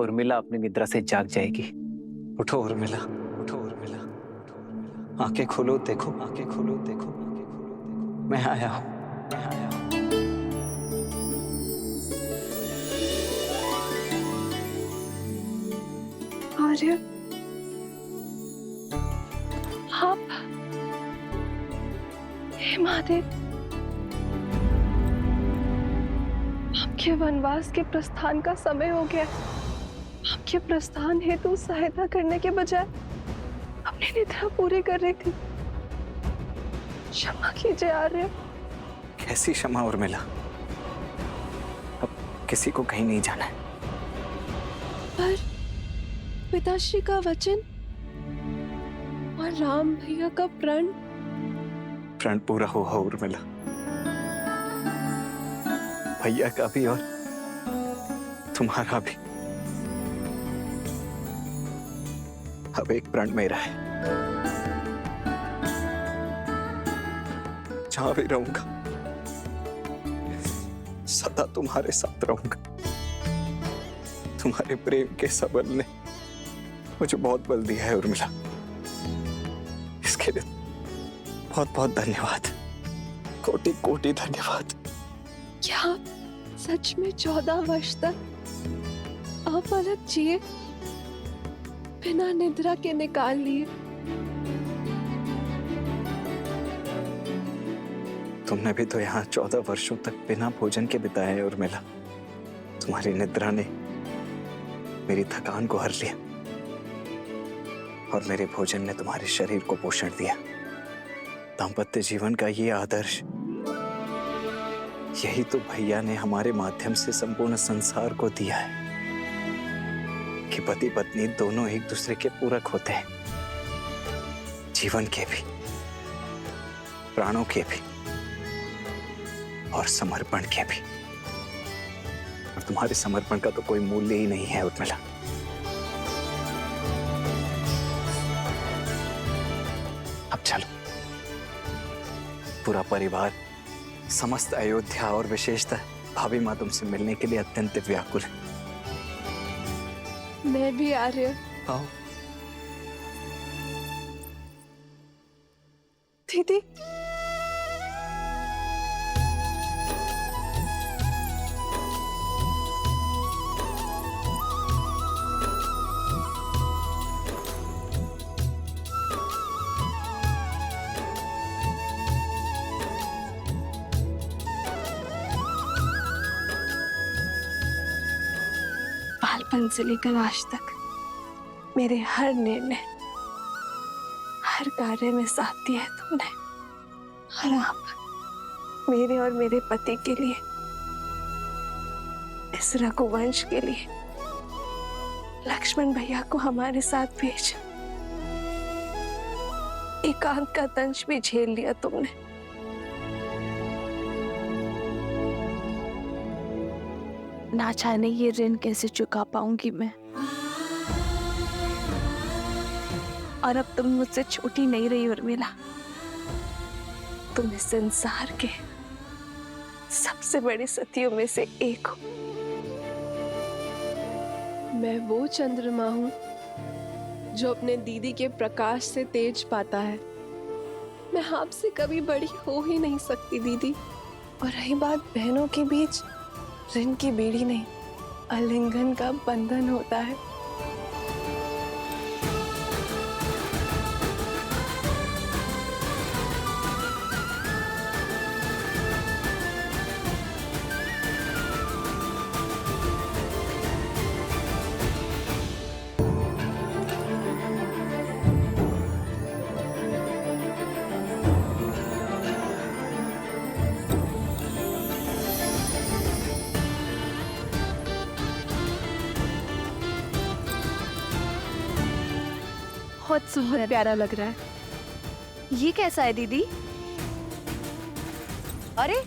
उर्मिला अपनी निद्रा से जाग जाएगी। उठो उर्मिला, उठो उर्मिला, उठो उर्मिला। आंखें खोलो, देखो, आंखें खोलो, देखो, आंखें खोलो, देखो। मैं आया हूँ, मैं आया हूँ। आर्य, आप, हे महादेव, आपके वनवास के प्रस्थान का समय हो गया। आपके प्रस्थान हेतु सहायता करने के बजाय अपनी निद्रा पूरी कर रही थी। क्षमा कीजिए आर्य। कैसी क्षमा उर्मिला? अब किसी को कहीं नहीं जाना है। पर पिताश्री का वचन और राम भैया का प्रण पूरा हुआ उर्मिला। भैया का भी और तुम्हारा भी। अब एक प्रण मेरा है। जहां भी रहूंगा सदा तुम्हारे साथ रहूंगा। तुम्हारे प्रेम के सबल ने मुझे बहुत बल दिया है उर्मिला। इसके लिए बहुत बहुत धन्यवाद। कोटि कोटि धन्यवाद। क्या आप सच में 14 वर्ष तक अपलक जिए बिना निद्रा के निकाल लिए? तुमने भी तो यहाँ 14 वर्षों तक बिना भोजन के बिताए हैं उर्मिला। तुम्हारी निद्रा ने मेरी थकान को हर लिया और मेरे भोजन ने तुम्हारे शरीर को पोषण दिया। दाम्पत्य जीवन का ये आदर्श, यही तो भैया ने हमारे माध्यम से संपूर्ण संसार को दिया है कि पति पत्नी दोनों एक दूसरे के पूरक होते हैं। जीवन के भी, प्राणों के भी और समर्पण के भी। और तुम्हारे समर्पण का तो कोई मूल्य ही नहीं है उर्मिला। अब चलो, पूरा परिवार, समस्त अयोध्या और विशेषतः भाभी माँ तुमसे मिलने के लिए अत्यंत व्याकुल है। मैं भी आर्य। आओ। दीदी, बालपन से लेकर आज तक मेरे हर निर्णय, हर कार्य में साथ दिया है तुमने। और आप मेरे और मेरे पति के लिए, इस रघुवंश के लिए लक्ष्मण भैया को हमारे साथ भेज एकांत का दंश भी झेल लिया तुमने। ना जाने ये ऋण कैसे चुका पाऊंगी मैं। और अब तुम मुझसे छोटी नहीं रही उर्मिला। तुम इस संसार के सबसे बड़ी सतियों में से एक हो। मैं वो चंद्रमा हूं जो अपने दीदी के प्रकाश से तेज पाता है। मैं आपसे कभी बड़ी हो ही नहीं सकती दीदी। और रही बात बहनों के बीच, ऋण की बेड़ी नहीं, आलिंगन का बंधन होता है। बहुत सुंदर, प्यारा लग रहा है। ये कैसा है दीदी? अरे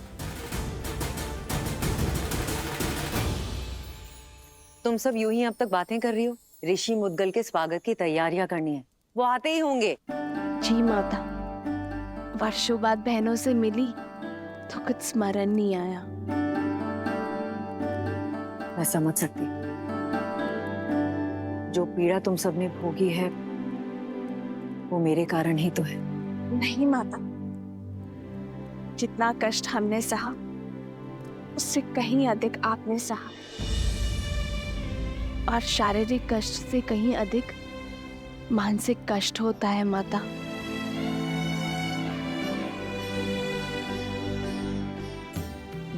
तुम सब यूं ही अब तक बातें कर रही हो। ऋषि मुद्गल के स्वागत की तैयारियां करनी है, वो आते ही होंगे। जी माता, वर्षों बाद बहनों से मिली तो कुछ स्मरण नहीं आया। मैं समझ सकती। जो पीड़ा तुम सबने भोगी है वो मेरे कारण ही तो है। नहीं माता, जितना कष्ट हमने सहा उससे कहीं अधिक आपने सहा, और शारीरिक कष्ट से कहीं अधिक मानसिक कष्ट होता है माता।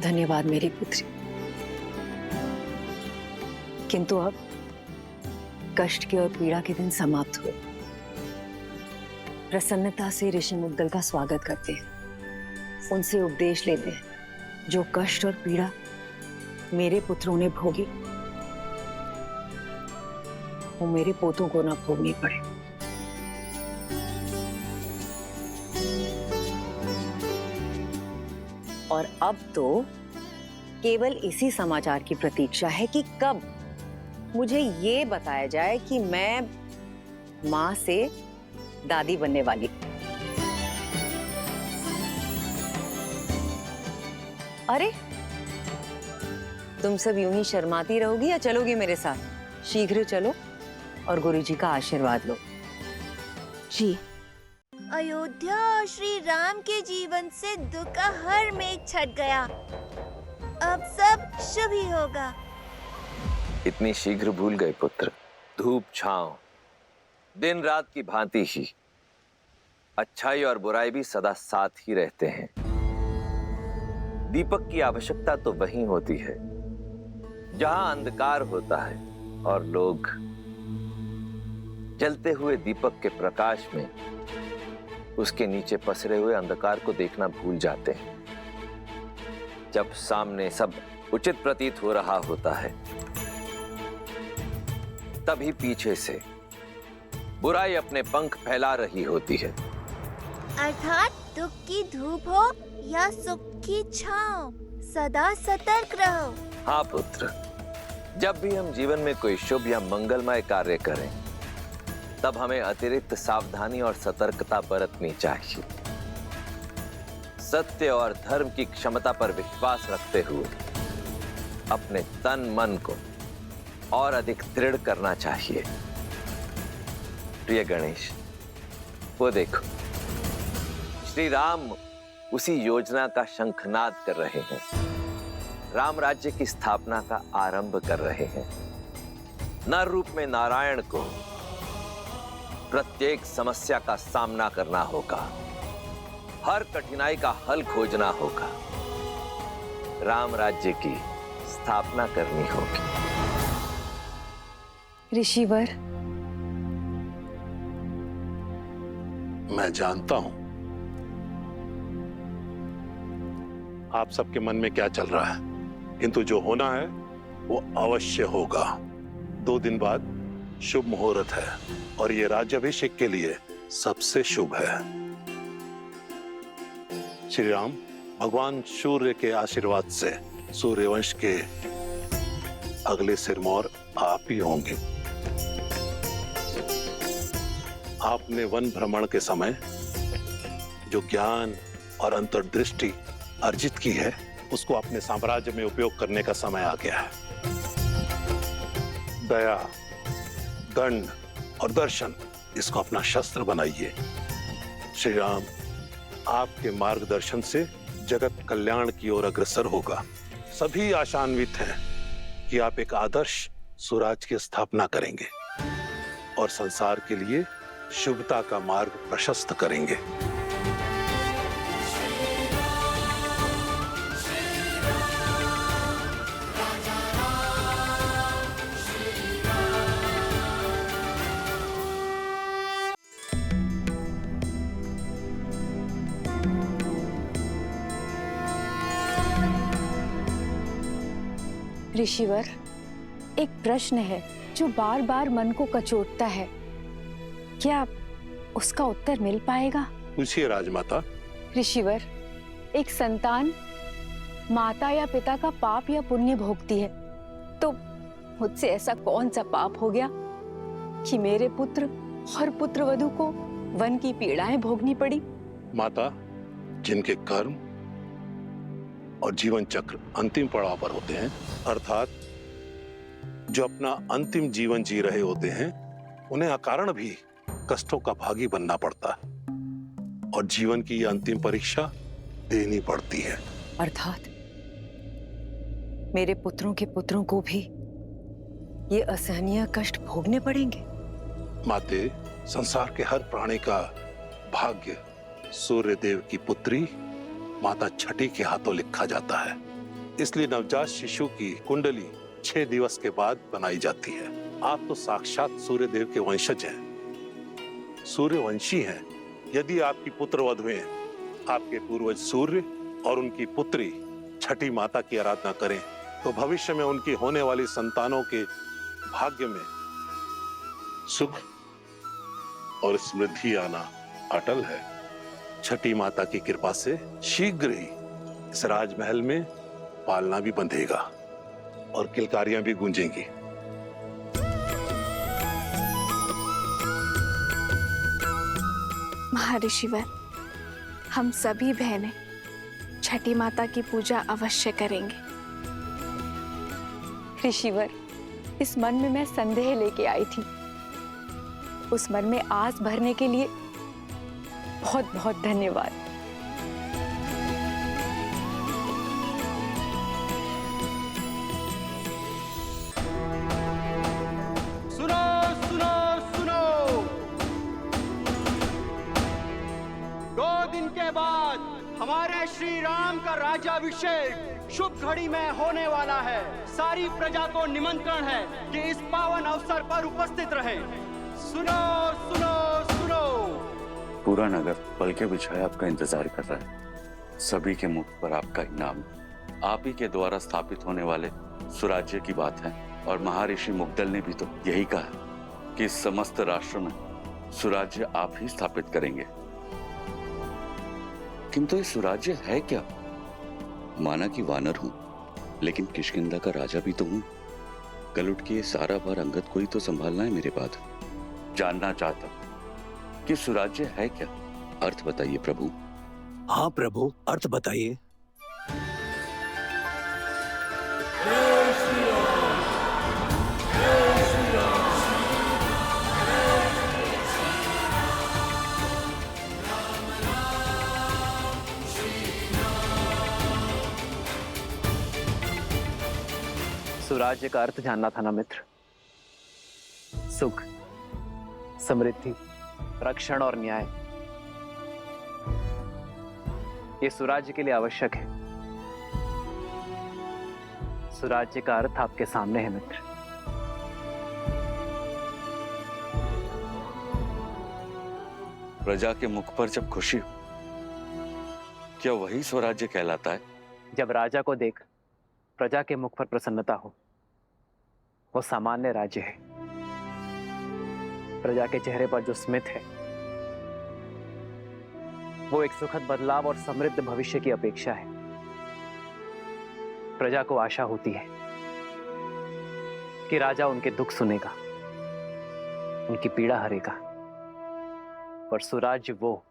धन्यवाद मेरी पुत्री। किंतु अब कष्ट के और पीड़ा के दिन समाप्त हुए। प्रसन्नता से ऋषि मुद्गल का स्वागत करते हैं, उनसे उपदेश लेते हैं। जो कष्ट और पीड़ा मेरे पुत्रों ने भोगी वो मेरे पोतों को ना भोगनी पड़े। और अब तो केवल इसी समाचार की प्रतीक्षा है कि कब मुझे ये बताया जाए कि मैं मां से दादी बनने वाली। अरे तुम सब यूं ही शर्माती रहोगी या चलोगी मेरे साथ? शीघ्र चलो और गुरुजी का आशीर्वाद लो। जी। अयोध्या और श्री राम के जीवन से दुख का हर मेघ छट गया। अब सब शुभ ही होगा। इतनी शीघ्र भूल गए पुत्र? धूप छांव दिन रात की भांति ही अच्छाई और बुराई भी सदा साथ ही रहते हैं। दीपक की आवश्यकता तो वहीं होती है जहां अंधकार होता है और लोग जलते हुए दीपक के प्रकाश में उसके नीचे पसरे हुए अंधकार को देखना भूल जाते हैं। जब सामने सब उचित प्रतीत हो रहा होता है तभी पीछे से बुराई अपने पंख फैला रही होती है। अर्थात दुख की धूप हो या सुख की छांव, सदा सतर्क रहो। हाँ पुत्र, जब भी हम जीवन में कोई शुभ या मंगलमय कार्य करें तब हमें अतिरिक्त सावधानी और सतर्कता बरतनी चाहिए। सत्य और धर्म की क्षमता पर विश्वास रखते हुए अपने तन मन को और अधिक दृढ़ करना चाहिए। प्रिय गणेश, वो देखो, श्री राम उसी योजना का शंखनाद कर रहे हैं। राम राज्य की स्थापना का आरंभ कर रहे हैं। नर रूप में नारायण को प्रत्येक समस्या का सामना करना होगा, हर कठिनाई का हल खोजना होगा, राम राज्य की स्थापना करनी होगी। ऋषिवर, मैं जानता हूं आप सबके मन में क्या चल रहा है, किंतु जो होना है वो अवश्य होगा। 2 दिन बाद शुभ मुहूर्त है और ये राज्याभिषेक के लिए सबसे शुभ है। श्री राम भगवान सूर्य के आशीर्वाद से सूर्यवंश के अगले सिरमौर आप ही होंगे। आपने वन भ्रमण के समय जो ज्ञान और अंतर्दृष्टि अर्जित की है उसको अपने साम्राज्य में उपयोग करने का समय आ गया है। दया, दंड और दर्शन, इसको अपना शस्त्र बनाइए। श्री राम आपके मार्गदर्शन से जगत कल्याण की ओर अग्रसर होगा। सभी आशान्वित हैं कि आप एक आदर्श स्वराज की स्थापना करेंगे और संसार के लिए शुभता का मार्ग प्रशस्त करेंगे। ऋषिवर, एक प्रश्न है जो बार बार मन को कचोटता है। क्या उसका उत्तर मिल पाएगा? पूछिए राजमाता। ऋषिवर, एक संतान माता या पिता का पाप या पुण्य भोगती है, तो मुझसे ऐसा कौन सा पाप हो गया कि मेरे पुत्र और पुत्रवधू को वन की पीड़ाएं भोगनी पड़ी? माता, जिनके कर्म और जीवन चक्र अंतिम पड़ाव पर होते हैं, अर्थात जो अपना अंतिम जीवन जी रहे होते हैं उन्हें अकारण भी कष्टों का भागी बनना पड़ता है और जीवन की यह अंतिम परीक्षा देनी पड़ती है। अर्थात मेरे पुत्रों के पुत्रों को भी ये असहनीय कष्ट भोगने पड़ेंगे। माते, संसार के हर प्राणी का भाग्य सूर्य देव की पुत्री माता छठी के हाथों लिखा जाता है। इसलिए नवजात शिशु की कुंडली 6 दिवस के बाद बनाई जाती है। आप तो साक्षात सूर्य देव के वंशज हैं, सूर्यवंशी हैं। यदि आपकी पुत्र वधुएं आपके पूर्वज सूर्य और उनकी पुत्री छठी माता की आराधना करें तो भविष्य में उनकी होने वाली संतानों के भाग्य में सुख और समृद्धि आना अटल है। छठी माता की कृपा से शीघ्र ही इस राजमहल में पालना भी बंधेगा और किलकारियां भी गूंजेंगी। महर्षिवर, हम सभी बहनें छठी माता की पूजा अवश्य करेंगे। ऋषिवर, इस मन में मैं संदेह लेके आई थी, उस मन में आस भरने के लिए बहुत बहुत धन्यवाद। सुनो सुनो सुनो, 2 दिन के बाद हमारे श्री राम का राज्याभिषेक शुभ घड़ी में होने वाला है। सारी प्रजा को निमंत्रण है कि इस पावन अवसर पर उपस्थित रहें। सुनो सुनो सुनो। पूरा नगर पलके बिछाए आपका इंतजार कर रहा है। सभी के मुख पर आपका ही नाम, आप ही के द्वारा स्थापित होने वाले सुराज्य की बात है। और महर्षि मुग्दल ने भी तो यही कहा कि इस समस्त राष्ट्र में सुराज्य आप ही स्थापित करेंगे। किंतु ये सुराज्य है क्या? माना कि वानर हूं, लेकिन किष्किंधा का राजा भी तो हूं। कल उठ के ये सारा भार अंगद को ही तो संभालना है मेरे बाद। जानना चाहता कि सुराज्य है क्या? अर्थ बताइए प्रभु। हाँ प्रभु, अर्थ बताइए। सुराज्य का अर्थ जानना था ना मित्र। सुख, समृद्धि, रक्षण और न्याय, ये सुराज्य के लिए आवश्यक है। सुराज्य का अर्थ आपके सामने है मित्र। प्रजा के मुख पर जब खुशी हो, क्या वही स्वराज्य कहलाता है? जब राजा को देख प्रजा के मुख पर प्रसन्नता हो, वो सामान्य राज्य है। प्रजा के चेहरे पर जो स्मित है, वो एक सुखद बदलाव और समृद्ध भविष्य की अपेक्षा है। प्रजा को आशा होती है कि राजा उनके दुख सुनेगा, उनकी पीड़ा हरेगा। पर सुराज्य वो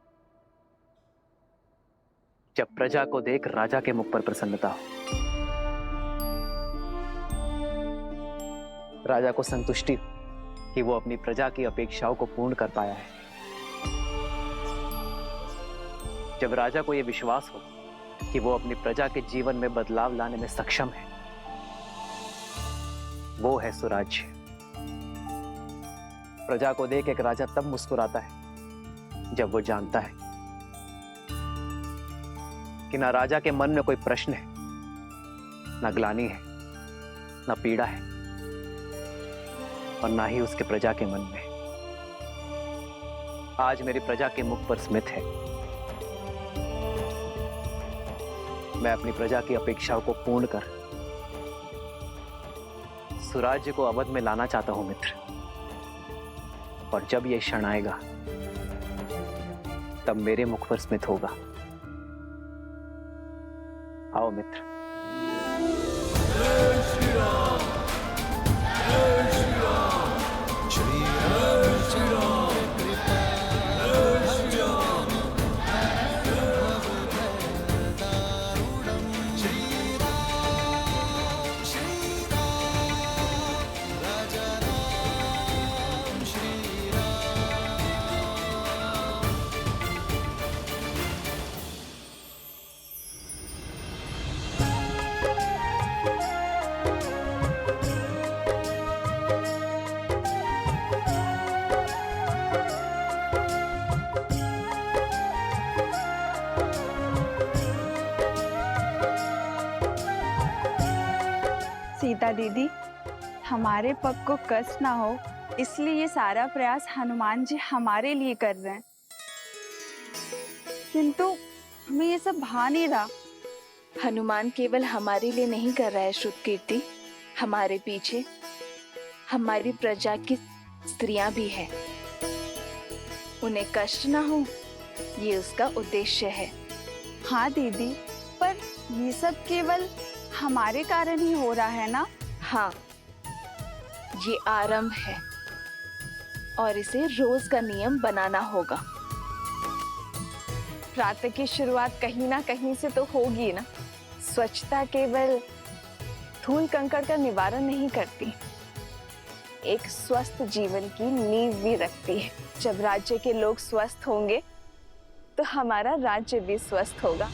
जब प्रजा को देख राजा के मुख पर प्रसन्नता हो, राजा को संतुष्टि हो कि वो अपनी प्रजा की अपेक्षाओं को पूर्ण कर पाया है। जब राजा को यह विश्वास हो कि वो अपनी प्रजा के जीवन में बदलाव लाने में सक्षम है, वो है सुराज्य। प्रजा को देख एक राजा तब मुस्कुराता है जब वो जानता है कि ना राजा के मन में कोई प्रश्न है, ना ग्लानि है, ना पीड़ा है, और ना ही उसके प्रजा के मन में। आज मेरी प्रजा के मुख पर स्मित है। मैं अपनी प्रजा की अपेक्षाओं को पूर्ण कर सुराज्य को अवध में लाना चाहता हूं मित्र। और जब यह क्षण आएगा, तब मेरे मुख पर स्मित होगा। आओ मित्र। हमारे पग को कष्ट ना हो, इसलिए ये सारा प्रयास हनुमान जी हमारे लिए कर रहे हैं। किंतु हमें ये सब भा नहीं रहा। हनुमान केवल हमारे लिए नहीं कर रहा है श्रुतकीर्ति, हमारे पीछे हमारी प्रजा की स्त्रियां भी हैं। उन्हें कष्ट ना हो, ये उसका उद्देश्य है। हाँ दीदी, पर ये सब केवल हमारे कारण ही हो रहा है ना? हाँ, ये आरंभ है और इसे रोज का नियम बनाना होगा। प्रातः की शुरुआत कहीं ना कहीं से तो होगी ना। स्वच्छता केवल धूल कंकड़ का निवारण नहीं करती, एक स्वस्थ जीवन की नींव भी रखती है। जब राज्य के लोग स्वस्थ होंगे तो हमारा राज्य भी स्वस्थ होगा।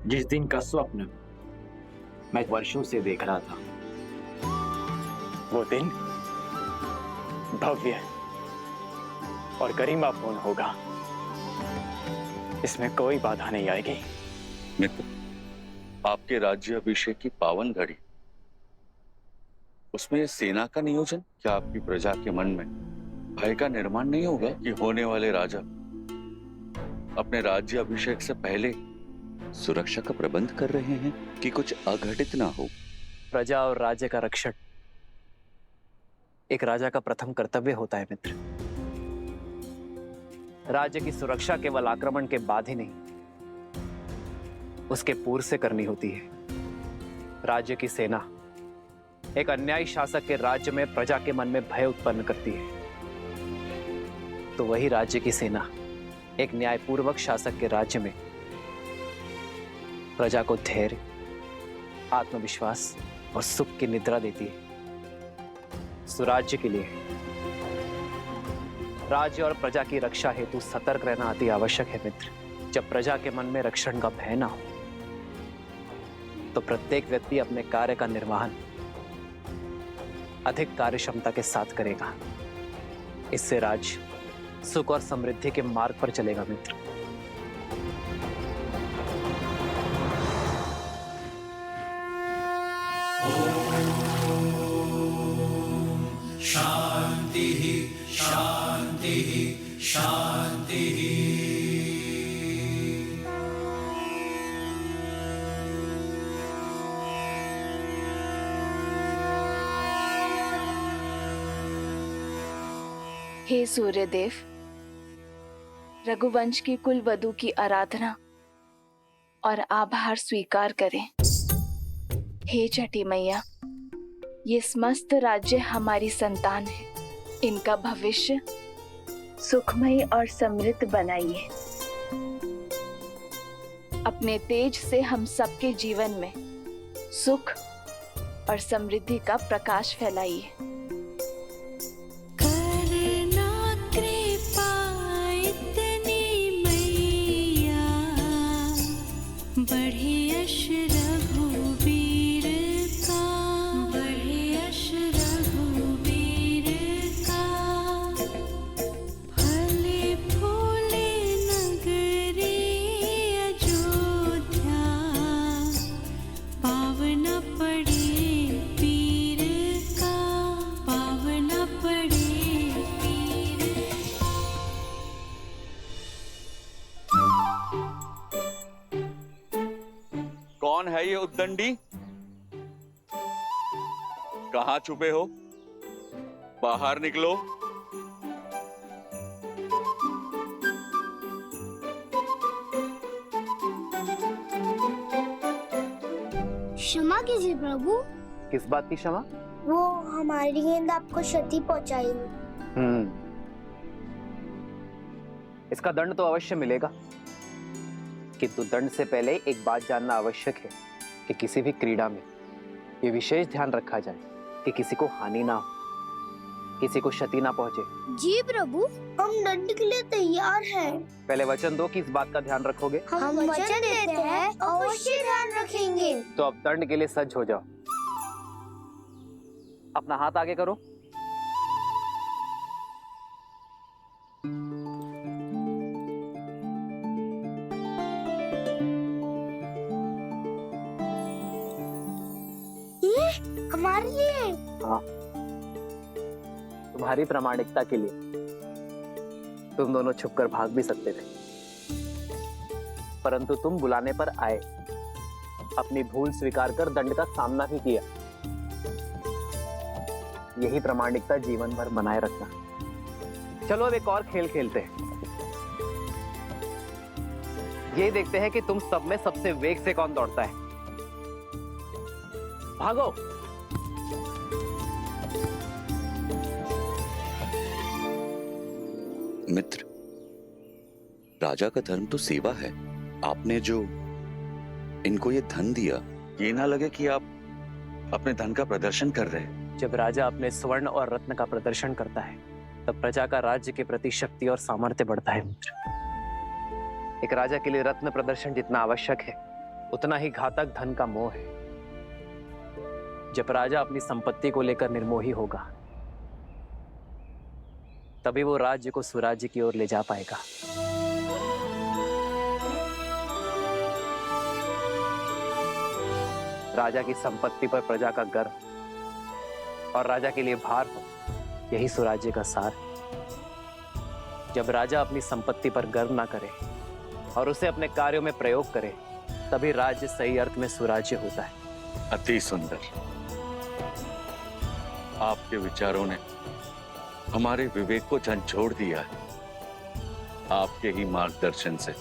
जिस दिन का स्वप्न मैं वर्षों से देख रहा था, वो दिन भव्य और गरिमापूर्ण होगा। इसमें कोई बाधा नहीं आएगी। मित्र, आपके राज्य अभिषेक की पावन घड़ी, उसमें सेना का नियोजन, क्या आपकी प्रजा के मन में भय का निर्माण नहीं होगा कि होने वाले राजा अपने राज्य अभिषेक से पहले सुरक्षा का प्रबंध कर रहे हैं कि कुछ अघटित ना हो? प्रजा और राज्य का रक्षण एक राजा का प्रथम कर्तव्य होता है मित्र। राज्य की सुरक्षा केवल आक्रमण के बाद ही नहीं, उसके पूर्व से करनी होती है। राज्य की सेना एक अन्यायी शासक के राज्य में प्रजा के मन में भय उत्पन्न करती है, तो वही राज्य की सेना एक न्यायपूर्वक शासक के राज्य में प्रजा को धैर्य, आत्मविश्वास और सुख की निद्रा देती है। सुराज्य के लिए राज्य और प्रजा की रक्षा हेतु सतर्क रहना अति आवश्यक है मित्र। जब प्रजा के मन में रक्षण का भय ना हो, तो प्रत्येक व्यक्ति अपने कार्य का निर्वहन अधिक कार्यक्षमता के साथ करेगा। इससे राज्य सुख और समृद्धि के मार्ग पर चलेगा मित्र। शांति शांति शांति। हे सूर्यदेव, रघुवंश की कुल वधु की आराधना और आभार स्वीकार करें। हे छठी मैया, ये समस्त राज्य हमारी संतान है, इनका भविष्य सुखमय और समृद्ध बनाइए। अपने तेज से हम सबके जीवन में सुख और समृद्धि का प्रकाश फैलाइए। कौन है ये उद्दंडी? कहां छुपे हो? बाहर निकलो। क्षमा कीजिए प्रभु। किस बात की क्षमा? वो हमारी गेंद आपको क्षति पहुंचाएगी। इसका दंड तो अवश्य मिलेगा, किंतु दंड से पहले एक बात जानना आवश्यक है कि किसी भी क्रीड़ा में ये विशेष ध्यान रखा जाए कि किसी को हानि ना हो, किसी को क्षति ना पहुंचे। जी प्रभु, हम दंड के लिए तैयार हैं। पहले वचन दो कि इस बात का ध्यान रखोगे। हम वचन देते हैं, अवश्य ध्यान रखेंगे। तो अब दंड के लिए सज्ज हो जाओ। अपना हाथ आगे करो। ये हमारे लिए। हाँ, तुम्हारी प्रामाणिकता के लिए। तुम दोनों छुपकर भाग भी सकते थे, परंतु तुम बुलाने पर आए, अपनी भूल स्वीकार कर दंड का सामना भी किया। यही प्रामाणिकता जीवन भर बनाए रखना। चलो अब एक और खेल खेलते हैं। ये देखते हैं कि तुम सब में सबसे वेग से कौन दौड़ता है। भागो। मित्र, राजा का धर्म तो सेवा है। आपने जो इनको ये धन दिया, ये ना लगे कि आप अपने धन का प्रदर्शन कर रहे हैं। जब राजा अपने स्वर्ण और रत्न का प्रदर्शन करता है, तब प्रजा का राज्य के प्रति शक्ति और सामर्थ्य बढ़ता है मित्र। एक राजा के लिए रत्न प्रदर्शन जितना आवश्यक है, उतना ही घातक धन का मोह है। जब राजा अपनी संपत्ति को लेकर निर्मोही होगा, तभी वो राज्य को सुराज्य की ओर ले जा पाएगा। राजा की संपत्ति पर प्रजा का गर्व और राजा के लिए भार हो, यही सुराज्य का सार है। जब राजा अपनी संपत्ति पर गर्व ना करे और उसे अपने कार्यों में प्रयोग करे, तभी राज्य सही अर्थ में सुराज्य होता है। अति सुंदर। आपके विचारों ने हमारे विवेक को झंझोड़ दिया है। आपके ही मार्गदर्शन से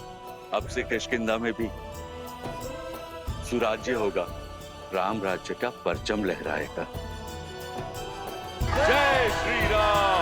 अब से किष्किंधा में भी सुराज्य होगा, राम राज्य का परचम लहराएगा। जय श्री राम।